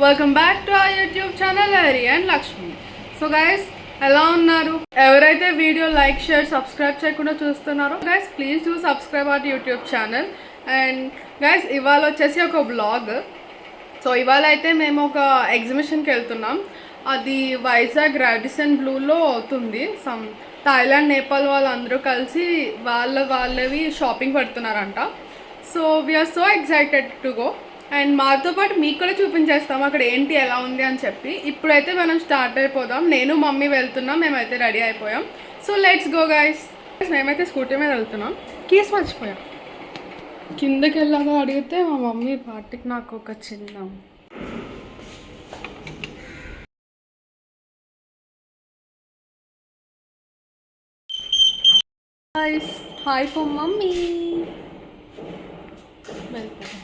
Welcome back to our YouTube channel Hari and Lakshmi. So guys, ఎలా ఉన్నారు? ఎవరైతే వీడియో లైక్ షేర్ సబ్స్క్రైబ్ చేయకుండా చూస్తున్నారో guys please do subscribe our YouTube channel. And guys ఇవాళ వచ్చేసి ఒక బ్లాగ్. సో ఇవాళ అయితే మేము ఒక ఎగ్జిబిషన్కి వెళ్తున్నాం. అది వైజాగ్ రాడిసన్ బ్లూలో అవుతుంది. సమ్ థాయిలాండ్ నేపాల్ వాళ్ళందరూ కలిసి వాళ్ళవి షాపింగ్ పెడుతున్నారంట. So we're so excited to go. And మాతో పాటు మీకు కూడా చూపించేస్తాము అక్కడ ఏంటి ఎలా ఉంది అని చెప్పి. ఇప్పుడైతే మనం స్టార్ట్ అయిపోదాం. నేను మమ్మీ వెళ్తున్నాం, మేమైతే రెడీ అయిపోయాం. So let's go guys. మేమైతే స్కూటీ మీద వెళ్తున్నాం. కీస్ మర్చిపోయాం. కిందకి వెళ్ళాక అడిగితే మా మమ్మీ పార్టీకి నాకు ఒక చిన్న hi for mummy. Welcome.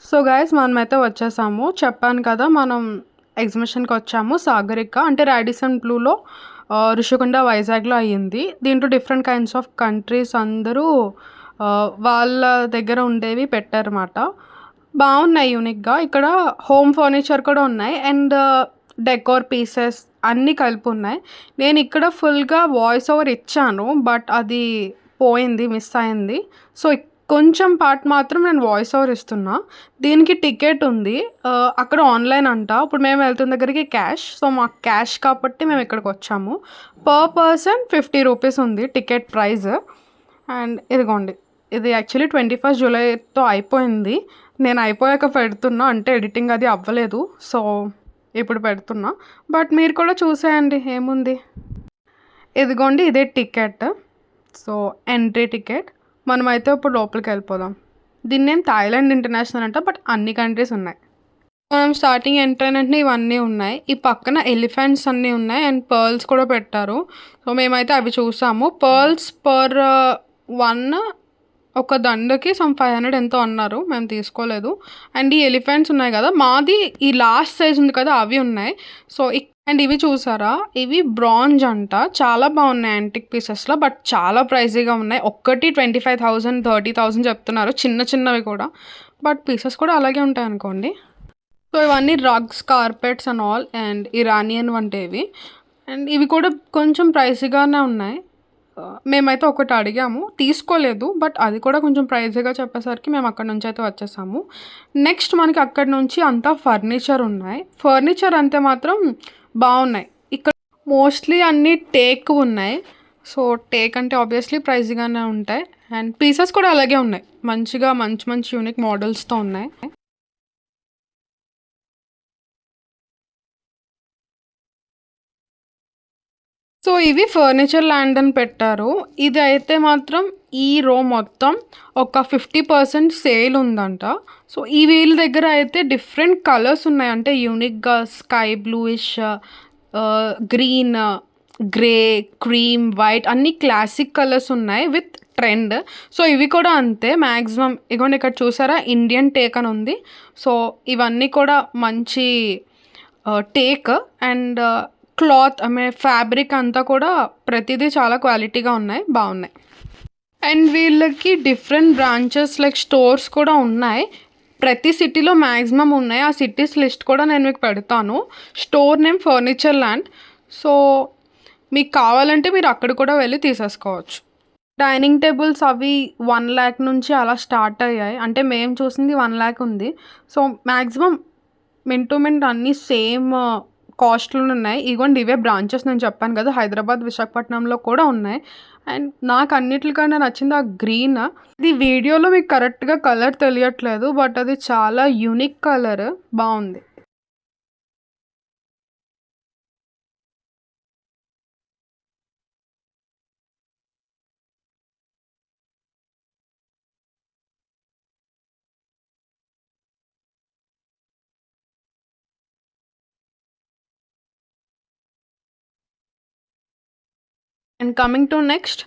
So guys మనమైతే వచ్చేసాము. చెప్పాను కదా మనం ఎగ్జిబిషన్కి వచ్చాము. సాగరిక అంటే రాడిసన్ బ్లూలో ఋషికొండ వైజాగ్లో అయ్యింది. దీంట్లో డిఫరెంట్ కైండ్స్ ఆఫ్ కంట్రీస్ అందరూ వాళ్ళ దగ్గర ఉండేవి పెట్టారన్నమాట. బాగున్నాయి యూనిక్గా. ఇక్కడ హోమ్ ఫర్నిచర్ కూడా ఉన్నాయి అండ్ డెకోర్ పీసెస్ అన్నీ కలిపి ఉన్నాయి. నేను ఇక్కడ ఫుల్గా వాయిస్ ఓవర్ ఇచ్చాను బట్ అది పోయింది, మిస్ అయింది. సో కొంచెం పార్ట్ మాత్రం నేను వాయిస్ ఓవర్ ఇస్తున్నా. దీనికి టికెట్ ఉంది. అక్కడ ఆన్లైన్ అంట. ఇప్పుడు మేము వెళ్తున్న దగ్గరికి క్యాష్. సో మాకు క్యాష్ కాబట్టి మేము ఇక్కడికి వచ్చాము. పర్ పర్సన్ 50 రూపీస్ ఉంది టికెట్ ప్రైస్. అండ్ ఇదిగోండి, ఇది యాక్చువల్లీ 21 జూలైతో అయిపోయింది. నేను అయిపోయాక పెడుతున్నా, అంటే ఎడిటింగ్ అది అవ్వలేదు. సో ఇప్పుడు పెడుతున్నా. బట్ మీరు కూడా చూసేయండి ఏముంది. ఇదిగోండి, ఇదే టికెట్. So entry ticket. మనమైతే ఇప్పుడు లోపలికి వెళ్ళిపోదాం. దీన్ని నేమ్ థాయిలాండ్ ఇంటర్నేషనల్ అంట, బట్ అన్ని కంట్రీస్ ఉన్నాయి. మనం స్టార్టింగ్ ఎంటర్ అయినట్టు ఇవన్నీ ఉన్నాయి. ఈ పక్కన ఎలిఫెంట్స్ అన్నీ ఉన్నాయి అండ్ పర్ల్స్ కూడా పెట్టారు. సో మేమైతే అవి చూసాము. పర్ల్స్ పర్ వన్ ఒక దండకి సమ్ 500 ఎంతో అన్నారు. మేము తీసుకోలేదు. అండ్ ఈ ఎలిఫెంట్స్ ఉన్నాయి కదా, మాది ఈ లాస్ట్ సైజ్ ఉంది కదా, అవి ఉన్నాయి. సో అండ్ ఇవి చూసారా, ఇవి బ్రాంజ్ అంట. చాలా బాగున్నాయి యాంటిక్ పీసెస్లో, బట్ చాలా ప్రైజీగా ఉన్నాయి. ఒక్కటి 25,000 30,000 చెప్తున్నారు, చిన్న చిన్నవి కూడా. బట్ పీసెస్ కూడా అలాగే ఉంటాయి అనుకోండి. సో ఇవన్నీ రగ్స్, carpets and all and Iranian వంటివి. అండ్ ఇవి కూడా కొంచెం ప్రైసీగానే ఉన్నాయి. మేమైతే ఒకటి అడిగాము, తీసుకోలేదు. బట్ అది కూడా కొంచెం ప్రైజీగా చెప్పేసరికి మేము అక్కడ నుంచి అయితే వచ్చేసాము. నెక్స్ట్ మనకి అక్కడ నుంచి అంతా ఫర్నిచర్ ఉన్నాయి. ఫర్నిచర్ అంతే మాత్రం బాగున్నాయి. ఇక్కడ మోస్ట్లీ అన్నీ టేక్ ఉన్నాయి. సో టేక్ అంటే ఆబ్వియస్లీ ప్రైజీగానే ఉంటాయి. అండ్ పీసెస్ కూడా అలాగే ఉన్నాయి. మంచిగా మంచి మంచి యూనిక్ మోడల్స్తో ఉన్నాయి. సో ఇవి ఫర్నిచర్ ల్యాండ్ అని పెట్టారు. ఇది అయితే మాత్రం ఈ రో మొత్తం ఒక 50% సేల్ ఉందంట. సో ఈ వీళ్ళ దగ్గర అయితే డిఫరెంట్ కలర్స్ ఉన్నాయి. అంటే యూనిక్గా sky bluish, green, grey, cream, white అన్ని క్లాసిక్ కలర్స్ ఉన్నాయి విత్ ట్రెండ్. సో ఇవి కూడా అంతే మ్యాక్సిమం. ఇగోండి ఇక్కడ చూసారా, ఇండియన్ టేక్ అని ఉంది. సో ఇవన్నీ కూడా మంచి టేక్ అండ్ క్లాత్ ఫ్యాబ్రిక్ అంతా కూడా ప్రతిదీ చాలా క్వాలిటీగా ఉన్నాయి, బాగున్నాయి. అండ్ వీళ్ళకి డిఫరెంట్ బ్రాంచెస్ లైక్ స్టోర్స్ కూడా ఉన్నాయి. ప్రతి సిటీలో మ్యాక్సిమం ఉన్నాయి. ఆ సిటీస్ లిస్ట్ కూడా నేను మీకు పెడతాను. Store name furniture land. So మీకు కావాలంటే మీరు అక్కడ కూడా వెళ్ళి తీసేసుకోవచ్చు. డైనింగ్ టేబుల్స్ అవి 1 lakh నుంచి అలా స్టార్ట్ అయ్యాయి. అంటే మేము చూసింది 1 lakh ఉంది. సో మ్యాక్సిమం మిన్ టు మిన్ అన్నీ సేమ్ కాస్ట్లోనే ఉన్నాయి. ఇగోండి ఇవే బ్రాంచెస్ నేను చెప్పాను కదా, హైదరాబాద్, విశాఖపట్నంలో కూడా ఉన్నాయి. అండ్ నాకు అన్నిటికన్నా నచ్చింది ఆ గ్రీన్. ఇది వీడియోలో మీకు కరెక్ట్గా కలర్ తెలియట్లేదు, బట్ అది చాలా యూనిక్ కలర్, బాగుంది. అండ్ కమింగ్ టు నెక్స్ట్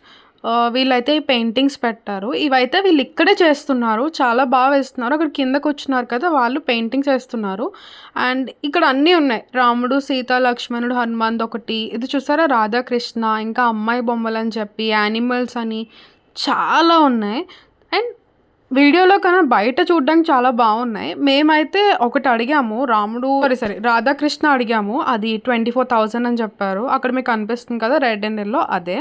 వీళ్ళైతే ఈ పెయింటింగ్స్ పెట్టారు. ఇవైతే వీళ్ళు ఇక్కడే చేస్తున్నారు. చాలా బాగా వేస్తున్నారు. అక్కడ కిందకు వచ్చినారు కదా, వాళ్ళు పెయింటింగ్స్ వేస్తున్నారు. అండ్ ఇక్కడ అన్నీ ఉన్నాయి. రాముడు, సీత, లక్ష్మణుడు, హనుమంత్ ఒకటి. ఇది చూసారా, రాధాకృష్ణ, ఇంకా అమ్మాయి బొమ్మలు అని చెప్పి, యానిమల్స్ అని చాలా ఉన్నాయి. అండ్ వీడియోలో కన్నా బయట చూడడానికి చాలా బాగున్నాయి. మేమైతే ఒకటి అడిగాము, రాముడు సారీ రాధాకృష్ణ అడిగాము. అది 24,000 అని చెప్పారు. అక్కడ మీకు కనిపిస్తుంది కదా రెడ్ అండ్ ఎల్లో, అదే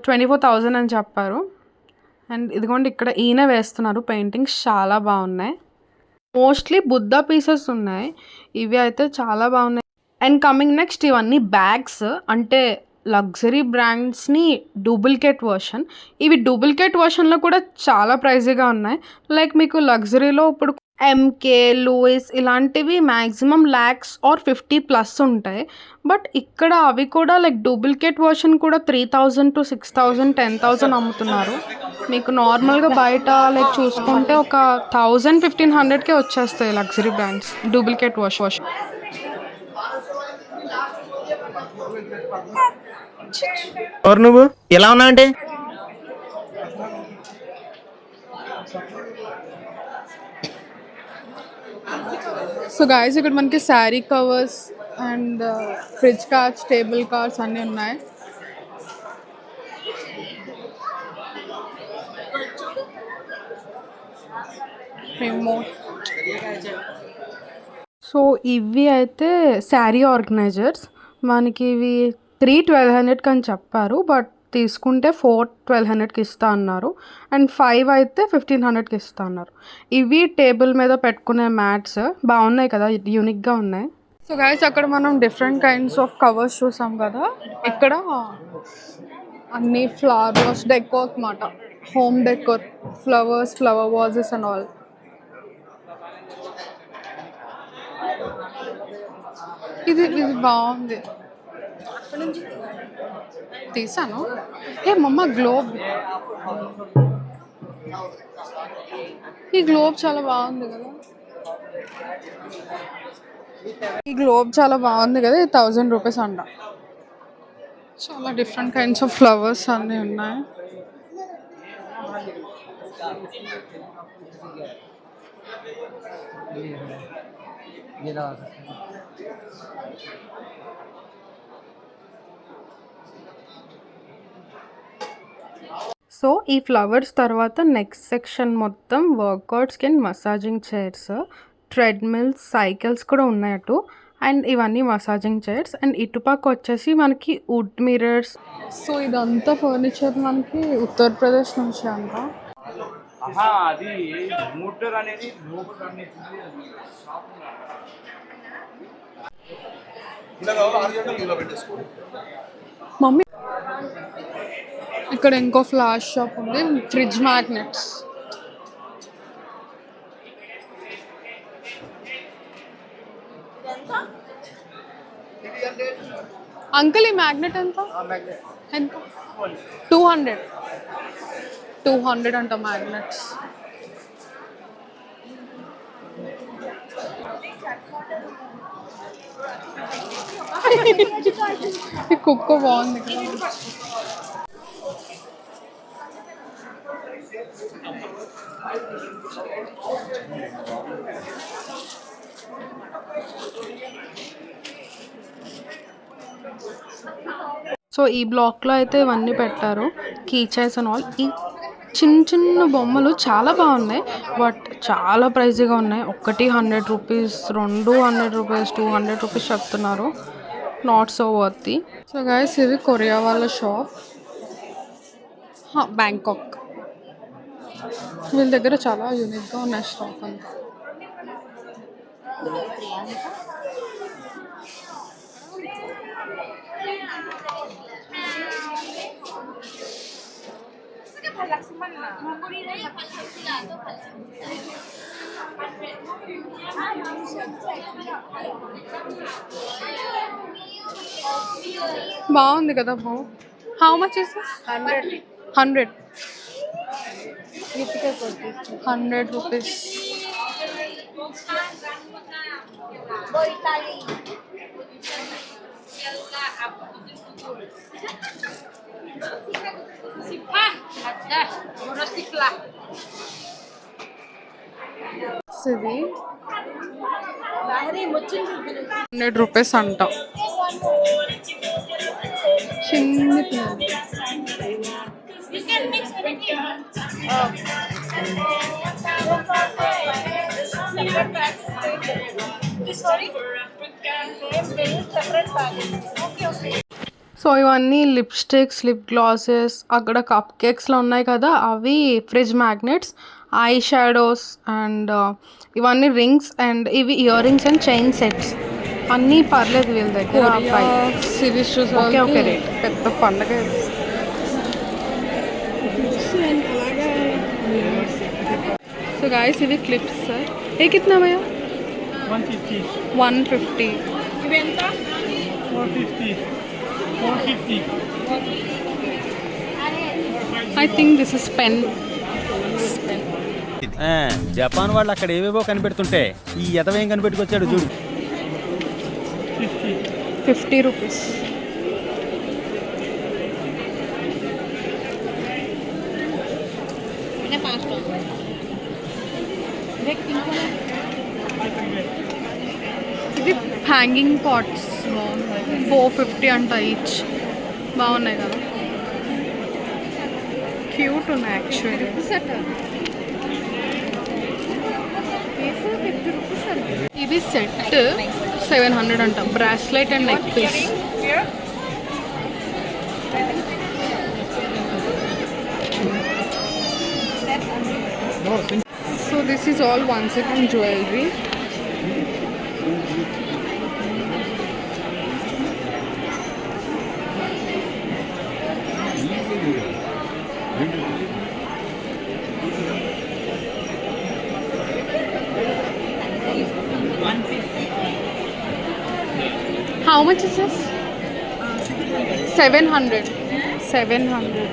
24,000 అని చెప్పారు. అండ్ ఇదిగోండి ఇక్కడ ఈయన వేస్తున్నారు పెయింటింగ్స్, చాలా బాగున్నాయి. మోస్ట్లీ బుద్ధ పీసెస్ ఉన్నాయి. ఇవి అయితే చాలా బాగున్నాయి. అండ్ కమింగ్ నెక్స్ట్ ఇవన్నీ బ్యాగ్స్, అంటే లగ్జరీ బ్రాండ్స్ని డూప్లికేట్ వర్షన్. ఇవి డూప్లికేట్ వర్షన్లో కూడా చాలా ప్రైజీగా ఉన్నాయి. లైక్ మీకు లగ్జరీలో ఇప్పుడు ఎంకే, లూయిస్ ఇలాంటివి మ్యాక్సిమం ల్యాక్స్ ఆర్ 50+ ఉంటాయి. బట్ ఇక్కడ అవి కూడా లైక్ డూప్లికేట్ వర్షన్ కూడా 3,000 to 6,000, 10,000 అమ్ముతున్నారు. మీకు నార్మల్గా బయట లైక్ చూసుకుంటే ఒక 1,000-1,500కే వచ్చేస్తాయి లగ్జరీ బ్రాండ్స్ డూప్లికేట్ వర్షన్. ఎవరు నువ్వు ఎలా ఉన్నా అంటే సో గాయస్ ఇక్కడ మనకి sari covers and fridge cards, table cards అన్నీ ఉన్నాయి. సో ఇవి అయితే శారీ ఆర్గనైజర్స్. మనకి ఇవి 3,1,200 అని చెప్పారు. బట్ తీసుకుంటే 4,1,200కి ఇస్తా అన్నారు. అండ్ 5 అయితే 1,500కి ఇస్తా అన్నారు. ఇవి టేబుల్ మీద పెట్టుకునే మ్యాట్స్ బాగున్నాయి కదా, యూనిక్గా ఉన్నాయి. సో గైస్ అక్కడ మనం డిఫరెంట్ కైండ్స్ ఆఫ్ కవర్స్ చూసాం కదా, ఇక్కడ అన్ని ఫ్లవర్స్ డెకోర్ అనమాట, home decor, flowers, flower vases and all. ఇది బాగుంది, తీసాను. ఏ మమ్మ గ్లోబ్, ఈ గ్లోబ్ చాలా బాగుంది కదా, ఈ గ్లోబ్ చాలా బాగుంది కదా. ఇది 1,000 రూపీస్ అంట. చాలా డిఫరెంట్ కైండ్స్ ఆఫ్ ఫ్లవర్స్ అన్నీ ఉన్నాయి. సో ఈ ఫ్లవర్స్ తర్వాత నెక్స్ట్ సెక్షన్ మొత్తం వర్కౌట్స్కి and massaging chairs, treadmills, cycles కూడా ఉన్నాయటు. అండ్ ఇవన్నీ మసాజింగ్ చైర్స్. అండ్ ఇటుపక్క వచ్చేసి మనకి వుడ్ మిరర్స్. సో ఇదంతా ఫర్నిచర్ మనకి ఉత్తరప్రదేశ్ నుంచి అంట. మమ్మీ ఇక్కడ ఇంకో ఫ్లాష్ షాప్ ఉంది, ఫ్రిడ్జ్ మ్యాగ్నెట్స్. అంకుల్ ఈ మ్యాగ్నెట్ ఎంత? 200 అంట మ్యాగ్నెట్స్. ఈ కుక్క బాగుంది కదా. సో ఈ బ్లాక్లో అయితే ఇవన్నీ పెట్టారు, కీ చైన్స్ అండ్ ఆల్. ఈ చిన్న చిన్న బొమ్మలు చాలా బాగున్నాయి, బట్ చాలా ప్రైజీగా ఉన్నాయి. ఒకటి 100 రూపీస్, 2 100 రూపీస్, 200 రూపీస్ చెప్తున్నారు. Not so worthy. So guys ఇది కొరియా వాళ్ళ షాప్, బ్యాంకాక్. వీళ్ళ దగ్గర చాలా యూనిక్గా ఉన్నాయి స్టాక్ అంతా. బాగుంది కదా బో. How much is this? 100 rupees. ఇది 100 రూపీస్ అంట. చిన్న సో ఇవన్నీ లిప్స్టిక్స్, లిప్ గ్లాసెస్, అక్కడ కప్ కేక్స్లో ఉన్నాయి కదా అవి fridge magnets, I shadows and ఇవన్నీ రింగ్స్ అండ్ ఇవి ear rings and chain sets అన్నీ పర్లేదు వీళ్ళ దగ్గర. సిరీస్ చూసి ఓకే ఓకే రేట్ పెద్ద పండగ. సో గాయస్ ఇవి క్లిప్స్ సార్. ఏ కిतना भैया? 150 150. 450 450 I think this is pen. Japan వాళ్ళు అక్కడ ఏవేవో కనిపెడుతుంటే ఈ ఎదవేం కనిపెట్టుకొచ్చాడు చూడు. 50 రూపీస్. ఇది హ్యాంగింగ్ పాట్స్ బాగున్నాయి, 450 అంట ఈచ్. బాగున్నాయి కదా, క్యూట్ ఉన్నాయి యాక్చువల్లీ. ఇది సెట్ 700 అంట, bracelet and neck piece. So this is all 1 second jewellery. How much is this? 700. 700.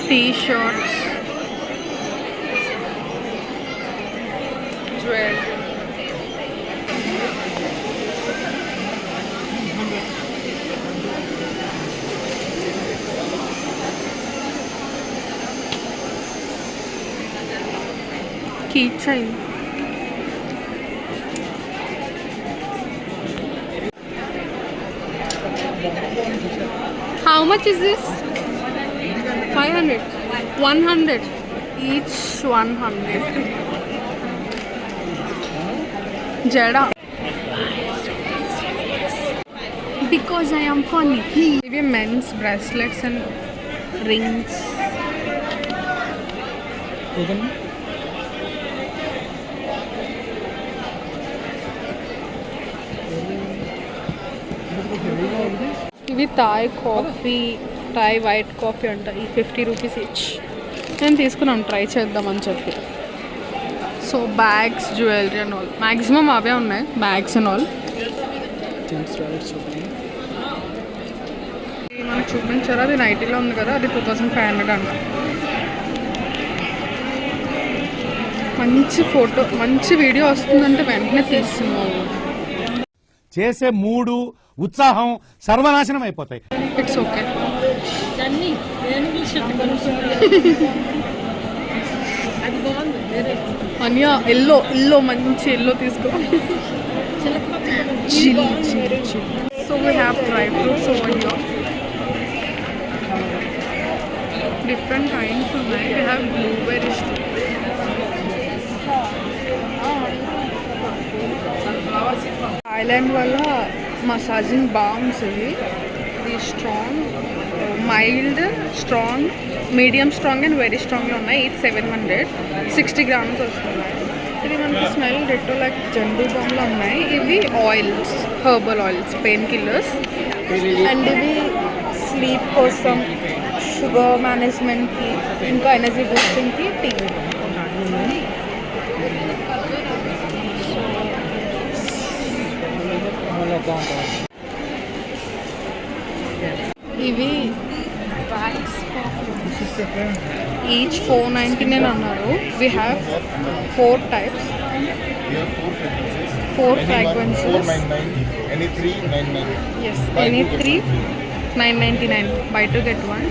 T-shirts, jewelry. Keychain. How much is this? 500. 100. Each 100. Jada. Because I am funny. Maybe men's bracelets and rings. ఇవి Thai coffee, Thai white coffee అంట. ఈ 50 rupees each. నేను తీసుకున్నాను try చేద్దామని చెప్పి. So bags, jewellery and all maximum అవే ఉన్నాయి, bags and all. మనకు చూపించారు, అది నైటీలో ఉంది కదా, అది 2500 అంట. మంచి ఫోటో, మంచి వీడియో వస్తుందంటే వెంటనే తీస్తున్నాము. చేసే మూడు ఉత్సాహం సర్వనాశనం అయిపోతాయి. It's okay. అనియా ఎల్లో మంచి ఎల్లో తీసుకో. So we have dry fruits over here. Different kinds ఉన్నాయి. We have blueberries. థాయిలాండ్ వల్ల మసాజింగ్ బామ్స్ ఇవి. ఇది strong, mild, strong, medium strong and very స్ట్రాంగ్లో ఉన్నాయి. ఇది 700, 60 grams వస్తున్నాయి. ఇది మనకి స్మెల్ రెట్టో లైక్ జండు బామ్లో ఉన్నాయి. ఇవి oils, herbal oils, painkillers. And ఇవి స్లీప్ కోసం, షుగర్ మేనేజ్మెంట్కి, ఇంకా ఎనర్జీ బూస్టింగ్కి టీ. ఇవి వ్యాక్స్ ఈచ్ 499 అన్నారు. We have 4 types, 4 fragrances. 499, any 3, 99. Yes, Buy any two, get 3, one. 999. Buy 2 get 1.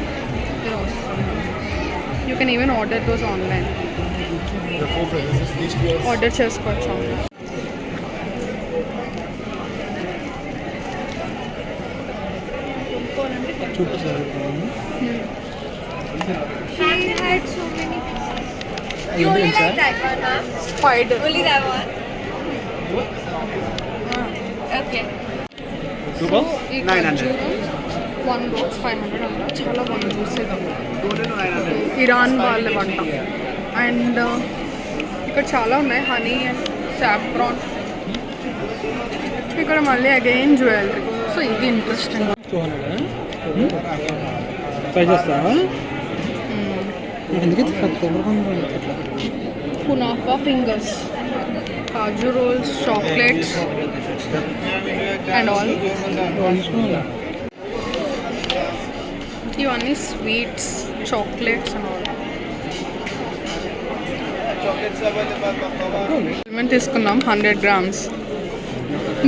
They're awesome. You can even order those online. The 4 fragrances, these two are Order చేసుకోవచ్చు online. She had so many pieces. You only like that one, huh? Spider. Only that one? Okay. So, ఈ ఖర్జూరం 1 box 500 అంట. చాలా బాగుంది చూసేదాన్ని. Iran వాళ్ళ వంట. And ఇక్కడ చాలా ఉన్నాయి, హనీ అండ్ సాఫ్రాన్. ఇక్కడ మళ్ళీ అగైన్ జ్యువెలరీ. సో ఇది ఇంట్రెస్టింగ్. 200 ట్రై చేస్తావా? ఎందుకు కునాఫా fingers, kaju rolls, chocolates and all. ఇవన్నీ sweets, chocolates and all. Element తీసుకున్నాం 100 grams.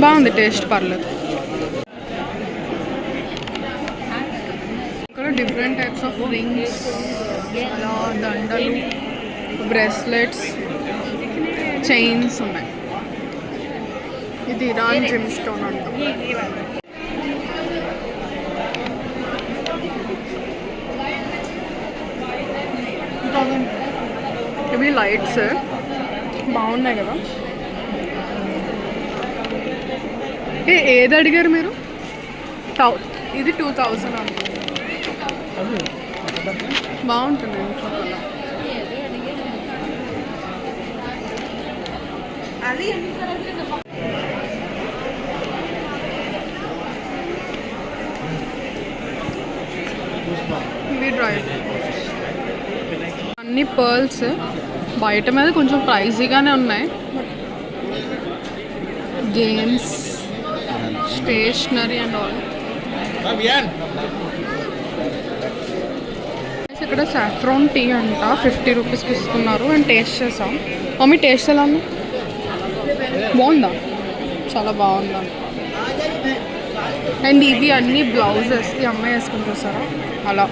బాగుంది, టేస్ట్ పర్లేదు. ఇక్కడ డిఫరెంట్ టైప్స్ ఆఫ్ రింగ్స్, అలా దండలు, బ్రేస్లెట్స్, చైన్స్ ఉన్నాయి. ఇది ఇరాన్ జిమ్ స్టోన్ అంట. ఇవి లైట్స్ బాగున్నాయి కదా. ఏది అడిగారు మీరు? ఇది 2000 అంట. బాగుంటుంది ఇంట్లో కల్లా. ఇవి డ్రై అన్ని పర్ల్స్. బయట మీద కొంచెం ప్రైజీగానే ఉన్నాయి. Games, stationery and all. ఇక్కడ సాఫ్రాన్ టీ అంట 50 రూపీస్కి ఇస్తున్నారు. అండ్ టేస్ట్ చేసాం. మమ్మీ టేస్ట్ ఎలా ఉంది? బాగుందా? చాలా బాగుందా? అండ్ ఇవి అన్ని బ్లౌజెస్. ఈ అమ్మాయి వేసుకుని చూసారా అలా.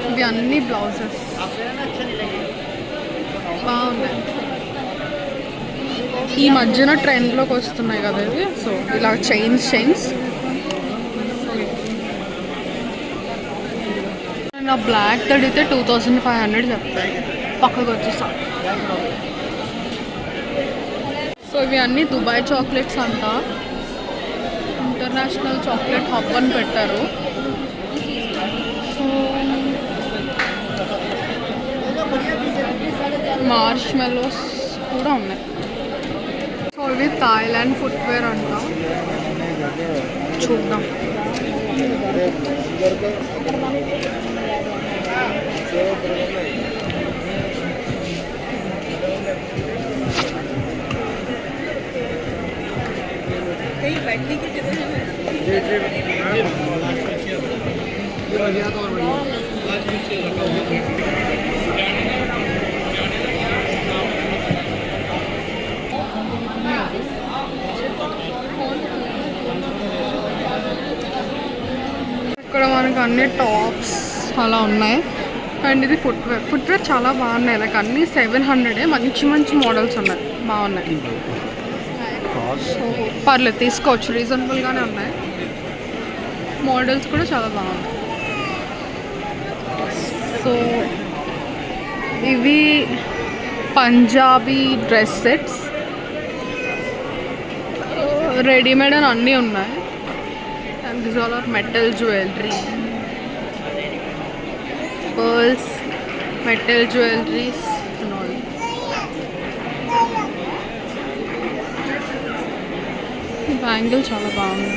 ఇవి అన్ని బ్లౌజెస్ బాగున్నాయి. ఈ మధ్యన ట్రెండ్లోకి వస్తున్నాయి కదా ఇవి. సో ఇలా చైన్స్ నా బ్లాక్ తడితే 2500 చెప్తాయి. పక్కకు వచ్చేసా. సో ఇవి అన్నీ దుబాయ్ చాక్లెట్స్ అంట. ఇంటర్నేషనల్ చాక్లెట్ హబ్ అని పెట్టారు. సో మార్ష్ మెలోస్ కూడా ఉన్నాయి. సో ఇవి థాయిలాండ్ ఫుట్వేర్ అంట. చూద్దాం. ఇక్కడ మనకు అన్ని టాప్స్ అలా ఉన్నాయి. అండ్ ఇది ఫుట్వేర్ చాలా బాగున్నాయి. నాకు అన్నీ 700. మంచి మోడల్స్ ఉన్నాయి, బాగున్నాయి. సో పర్లేదు, తీసుకోవచ్చు, రీజనబుల్గానే ఉన్నాయి. మోడల్స్ కూడా చాలా బాగున్నాయి. సో ఇవి పంజాబీ డ్రెస్ సెట్స్, రెడీమేడ్ అని అన్నీ ఉన్నాయి. And this all are metal jewellery, pearls, metal jewelries and all. Bangle చాలా బాగుంది.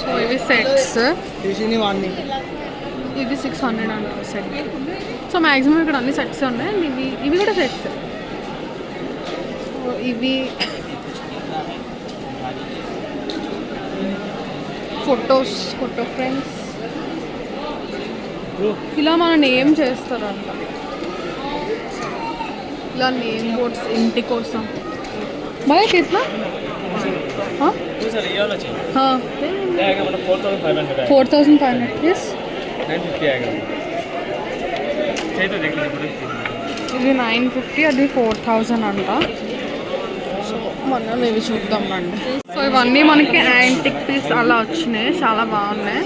సో ఇవి సెట్స్. ఇది 600 అంట సెట్. సో మ్యాక్సిమం ఇక్కడ అన్ని సెట్స్ ఉన్నాయి. ఇవి కూడా సెట్స్. ఇవి ఫోటో ఫ్రేమ్స్. ఇలా మన నేమ్ చేస్తారంట, ఇలా నేమ్ బోర్డ్స్ ఇంటి కోసం. భయ కిतना? हाँ 4,500 प्लीज. ఇది 950, అది 4,000 అంట. సో మనం ఇవి చూద్దాం రండి. సో ఇవన్నీ మనకి యాంటిక్ పీస్ అలా వచ్చినాయి, చాలా బాగున్నాయి.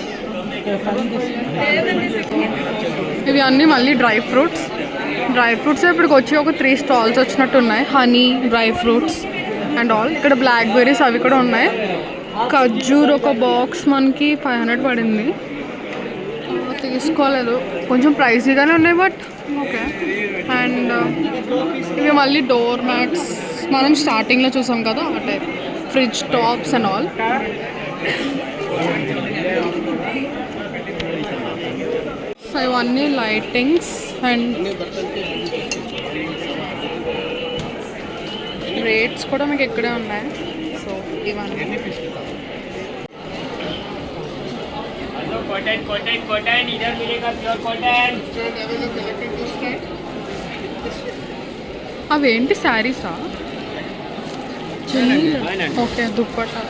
ఇవి అన్నీ మళ్ళీ డ్రై ఫ్రూట్స్ ఇప్పటికి వచ్చి ఒక 3 స్టాల్స్ వచ్చినట్టు ఉన్నాయి. Honey, dry fruits and all. ఇక్కడ బ్లాక్ బెర్రీస్ అవి కూడా ఉన్నాయి. ఖర్జూర్ ఒక బాక్స్ మనకి 500 పడింది. తీసుకోలేదు, కొంచెం ప్రైసీగానే ఉన్నాయి బట్ ఓకే. అండ్ ఇవి మళ్ళీ డోర్ మ్యాట్స్, మనం స్టార్టింగ్లో చూసాం కదా ఆ type. Fridge tops and all. So ఇవన్నీ లైటింగ్స్ అండ్ రేట్స్ కూడా మీకు ఇక్కడే ఉన్నాయి. సో ఇవన్నీ అవేంటి శారీసా? ఓకే, దుప్పట్టా.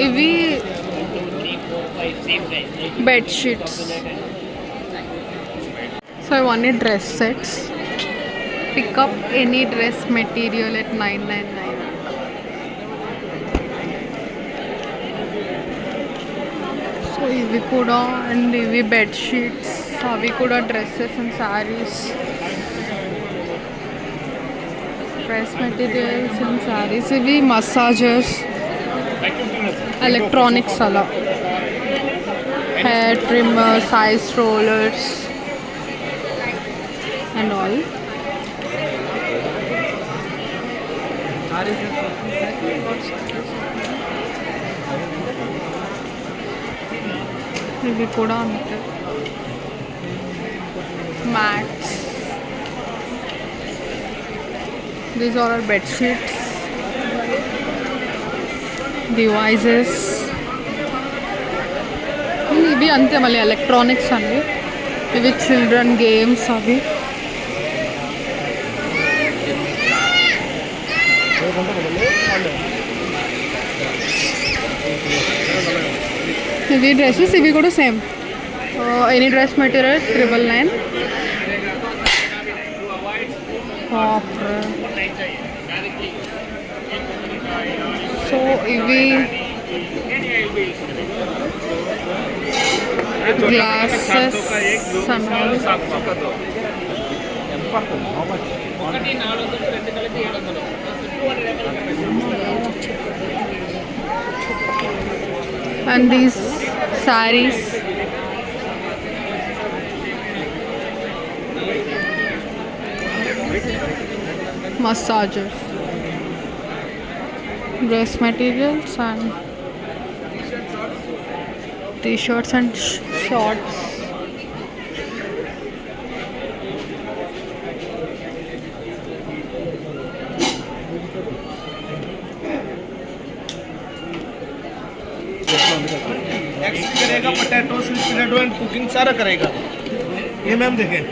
ఇవి బెడ్షీట్స్. సో ఇవన్నీ dress sets. Pick up any dress material at 999. So ఇవి కూడా, అండ్ ఇవి బెడ్షీట్స్, అవి కూడా dresses and saris. Dress materials and saris. ఇవి మసాజర్స్, ఎలక్ట్రానిక్స్ అలా. Hair trimmers, ice rollers and all. ఇవి కూడా అంతే. Mats. These are bed sheets, devices. ఇవి అంతే మళ్ళీ ఎలక్ట్రానిక్స్ అండి. ఇవి చిల్డ్రన్ గేమ్స్ అవి. ఇవి డ్రెస్సెస్, ఇవి కూడా same. Any dress material 999. So ఇవి glasses. And these sarees. Massagers, dress materials and t-shirts and shorts. एक्स करेगा, potato, sweet potato and cooking सारा करेगा. ये मैम देखें,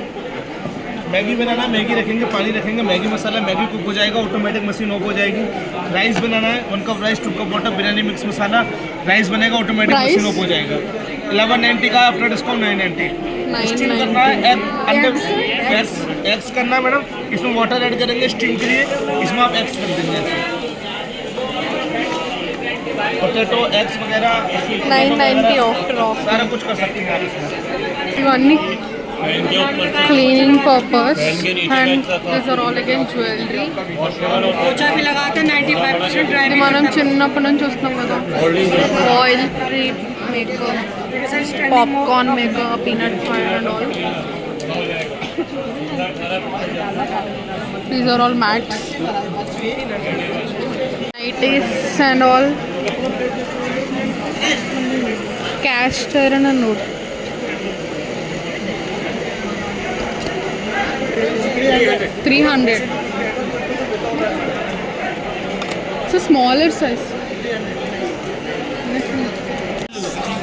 मैगी बनाना, मैगी रखेंगे, पानी रखेंगे, मैगी मसाला, मैगी कुक हो जाएगा, ऑटोमेटिक मशीन ऑफ हो जाएगी. राइस बनाना है, 1 cup rice, 2 cup water, biryani mix masala, rice बनेगा, ऑटोमेटिक मशीन ऑफ हो जाएगा. 1190 का आफ्टर डिस्काउंट 990. स्टीम करना है, अंदर एग्स करना है मैडम, इसमें वाटर ऐड करेंगे स्टीम के लिए, इसमें आप एग्स कर देंगे. पोटैटो, एग्स वगैरह 990 आफ्टर ऑफ. सारा कुछ कर सकते हैं आप इसमें. ఇవన్నీ cleaning purpose, and these are all again jewelry. पोछा भी लगाते 95% ड्राई. ఇది మనం చిన్నప్పటి నుంచి చూస్తున్నాం కదా. Oil free makeup, popcorn makeup, peanut fire and all. These are all mats, nighties and all. Cast iron and wood. 300. It's a smaller size.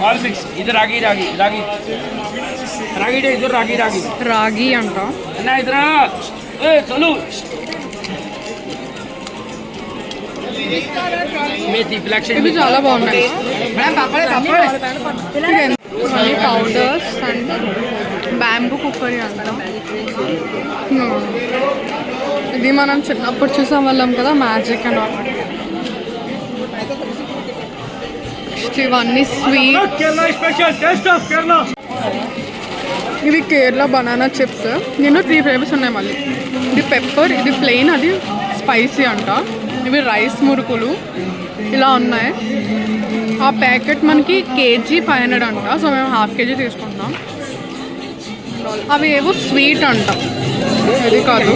All mix इधर रागी रागी रागी रागी डे इधर रागी रागी రాగి అంట. ना इधर ए चलो मेथी फ्लैक्शन ఇవి చాలా బాగున్నాయి. మళ్ళీ పౌడర్స్ అండ్ బ్యాంబూ కుక్కరీ అంట. ఇది మనం చిన్నప్పుడు చూసాం వాళ్ళం కదా, మ్యాజిక్ అండ్ ఆల్. ఇవన్నీ sweet. Special taste of Kerala ఇవి కేరళ బనానా చిప్స్. దీనిలో 3 ఫ్లేవర్స్ ఉన్నాయి మళ్ళీ. ఇది పెప్పర్, ఇది ప్లెయిన్, అది స్పైసీ అంట. ఇవి రైస్ మురుకులు ఇలా ఉన్నాయి. ఆ ప్యాకెట్ మనకి కేజీ 500 అంట. సో మేము ½ కేజీ తీసుకుంటాం. అవి ఏవో స్వీట్ అంట, ఇది కాదు.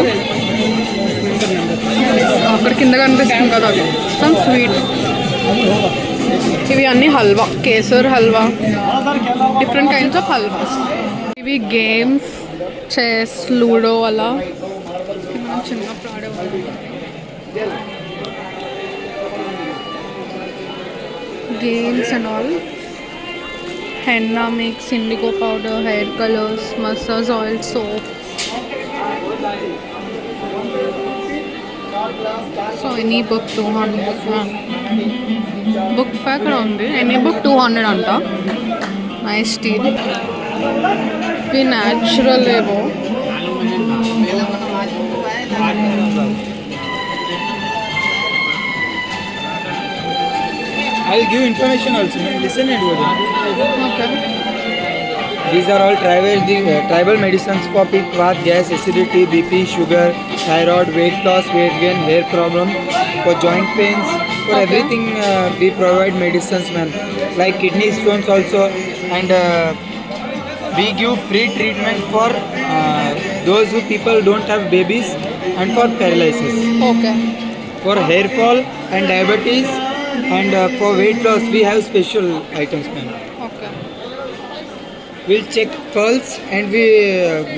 అక్కడ కింద కనిపిస్తుంది కదా, అవి సమ్ స్వీట్. ఇవి అన్నీ halwa, kesar halwa, different kinds of halwas. ఇవి గేమ్స్, చెస్, లూడో అలా మనం చిన్నప్పుడు ఆడేవాళ్ళం. Games and all. Henna mix, indigo powder, hair colours, massage oil, soap. So any book 200. Book factor ఉంది. ఎనీ బుక్ 200 అంట. Nice steel. ఇవి న్యాచురల్ ఏవో. I'll give information also. Listen and go. Okay. These are all tribal medicines for pit, vat, gas, acidity, BP, sugar, thyroid, weight loss, weight gain, hair problem, for joint pains, for Okay. everything we provide medicines, man. Like kidney stones also, and we give free treatment for those who people don't have babies, and for paralysis, okay. for hair fall and diabetes, and for weight loss we have special items, man. Okay. We'll check pulse and we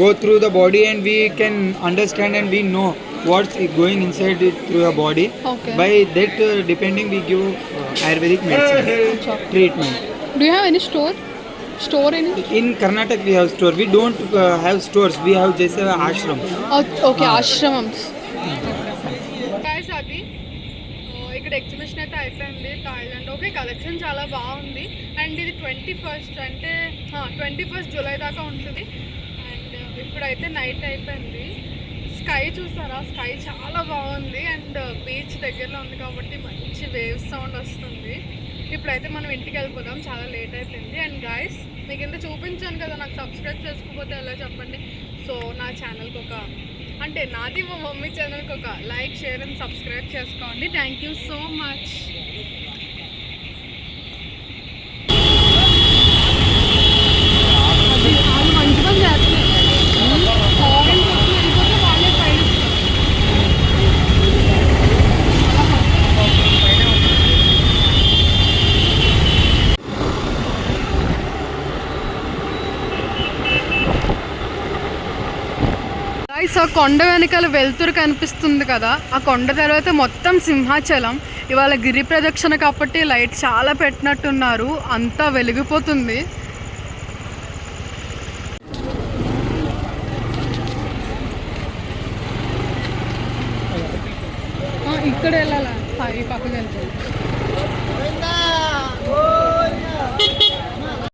go through the body and we can understand and we know what's going inside it through your body. Okay. By that depending we give Ayurvedic medicine treatment. Do you have any store? Store any? In Karnataka we have store. We don't have stores. We have just ashram. Okay, ఆశ్రమమ్స్. అది ఇక్కడ exhibition అయితే అయిపోయింది Thailand. Okay, collection చాలా బాగుంది. And ఇది 21st అంటే 21st July దాకా ఉంటుంది. అండ్ ఇప్పుడైతే నైట్ అయిపోయింది. స్కై చూసారా, స్కై చాలా బాగుంది. అండ్ బీచ్ దగ్గరలో ఉంది కాబట్టి మంచి వేవ్ సౌండ్ వస్తుంది. ఇప్పుడైతే మనం ఇంటికి వెళ్ళిపోదాం, చాలా లేట్ అయిపోయింది. అండ్ గాయస్, మీకు ఇంత చూపించాను కదా, నాకు సబ్స్క్రైబ్ చేసుకోకపోతే ఎలా చెప్పండి. సో నా ఛానల్కి అంటే నాది మా మమ్మీ ఛానల్కి ఒక లైక్, షేర్ అండ్ సబ్స్క్రైబ్ చేసుకోండి. Thank you so much. వాళ్ళు మంచి పని చేస్తున్నారు. వాళ్ళే సైడ్ ఆ కొండ వెనకాల వెలుతురు కనిపిస్తుంది కదా, ఆ కొండ తర్వాత మొత్తం సింహాచలం. ఇవాళ గిరి ప్రదక్షిణ కాబట్టి లైట్ చాలా పెట్టినట్టున్నారు, అంతా వెలిగిపోతుంది. ఇక్కడ వెళ్ళాలా, ఈ పక్కకి వెళ్తాం.